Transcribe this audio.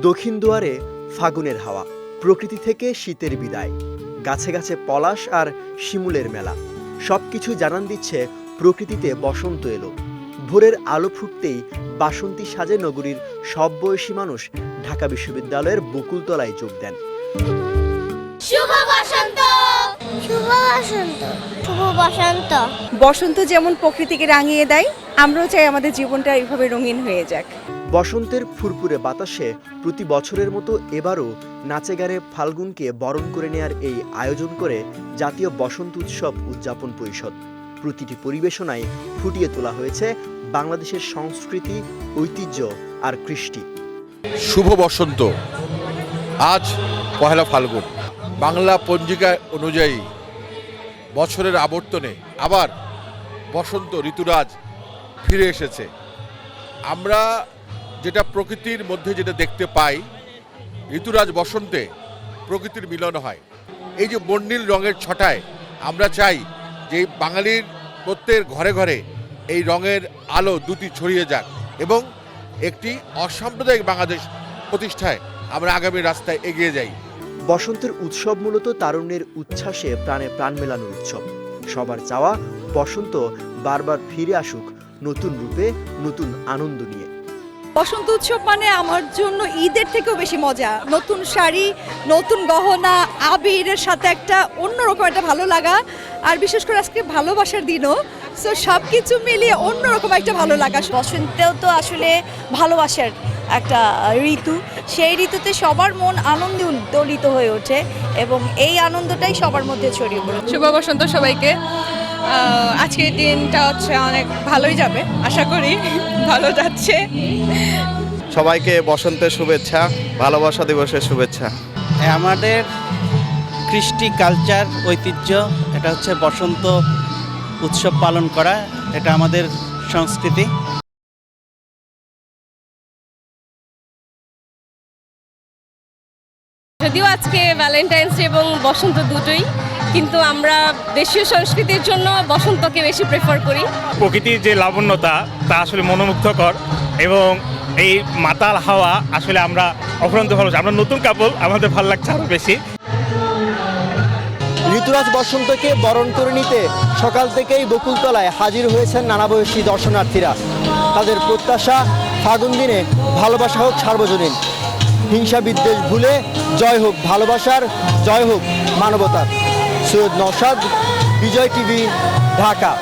দক্ষিণ দুয়ারে ফাগুনের হাওয়া, প্রকৃতি থেকে শীতের বিদায়, গাছে গাছে পলাশ আর শিমুলের মেলা, সবকিছু জানান দিচ্ছে প্রকৃতিতে বসন্ত এলো। ভোরের আলো ফুটতেই বাসন্তী সাজে নগরীর সব বয়সী মানুষ ঢাকা বিশ্ববিদ্যালয়ের বকুলতলায় যোগ দেন। শুভ বসন্ত, শুভ বসন্ত, শুভ বসন্ত। বসন্ত যেমন প্রকৃতিকে রাঙিয়ে দেয়, আমরাও চাই আমাদের জীবনটা এইভাবে রঙিন হয়ে যাক। বসন্তের ফুরফুরে বাতাসে প্রতি বছরের মতো এবারও নাচে গানে ফাল্গুনকে বরণ করে নেয়ার এই আয়োজন করে জাতীয় বসন্ত উৎসব উদযাপন পরিষদ। প্রতিটি পরিবেশনায় ফুটিয়ে তোলা হয়েছে বাংলাদেশের সংস্কৃতি, ঐতিহ্য আর কৃষ্টি। শুভ বসন্ত, আজ পহেলা ফাল্গুন। বাংলা পঞ্জিকা অনুযায়ী বছরের আবর্তনে আবার বসন্ত ঋতুরাজ ফিরে এসেছে। আমরা যেটা প্রকৃতির মধ্যে যেটা দেখতে পাই, ঋতুরাজ বসন্তে প্রকৃতির মিলন হয়। এই যে বর্ণিল রঙের ছটায় আমরা চাই যে বাঙালির প্রত্যেক ঘরে ঘরে এই রঙের আলো দুটি ছড়িয়ে যাক এবং একটি অসাম্প্রদায়িক বাংলাদেশ প্রতিষ্ঠায় আমরা আগামী রাস্তায় এগিয়ে যাই। বসন্তের উৎসব মূলত তারুণ্যের উচ্ছ্বাসে প্রাণে প্রাণ মেলানোর উৎসব। সবার চাওয়া বসন্ত বারবার ফিরে আসুক নতুন রূপে, নতুন আনন্দ নিয়ে। বসন্ত উৎসব মানে আমার জন্য ঈদের থেকেও বেশি মজা। নতুন শাড়ি, নতুন গহনা, আবিরের সাথে একটা অন্যরকম একটা ভালো লাগা, আর বিশেষ করে আজকে ভালোবাসার দিনও। সো সব কিছু মিলিয়ে অন্যরকম একটা ভালো লাগা। বসন্তেও তো আসলে ভালোবাসার একটা ঋতু, সেই ঋতুতে সবার মন আনন্দে উদ্দোলিত হয়ে ওঠে এবং এই আনন্দটাই সবার মধ্যে ছড়িয়ে পড়ে। শুভ বসন্ত সবাইকে। আজকের দিনটা অনেক ভালোই যাবে, আশা করি ভালো যাচ্ছে। সবাইকে বসন্তের শুভেচ্ছা, ভালোবাসা দিবসের শুভেচ্ছা। আমাদের কৃষ্টি কালচার ঐতিহ্য, এটা হচ্ছে বসন্ত উৎসব পালন করা, এটা আমাদের সংস্কৃতি। যদিও আজকে ভ্যালেন্টাইন্স ডে এবং বসন্ত দুটোই, কিন্তু আমরা দেশীয় সংস্কৃতির জন্য বসন্তকে বেশি প্রেফার করি। প্রকৃতির যে লাবণ্যতা তা আসলে মনোমুগ্ধকর এবং এই মাতাল হাওয়া আসলে আমরা অফুরন্ত ভালো। আমরা নতুন কাপল, আমাদের ভালো লাগছে আরও বেশি। ঋতুরাজ বসন্তকে বরণ করে নিতে সকাল থেকেই বকুলতলায় হাজির হয়েছেন নানা বয়সী দর্শনার্থীরা। তাদের প্রত্যাশা, ফাগুন দিনে ভালোবাসা হোক সার্বজনীন, হিংসা বিদ্বেষ ভুলে জয় হোক ভালোবাসার, জয় হোক মানবতার। সৈয়দ নওশাদ, বিজয় টিভি, ঢাকা।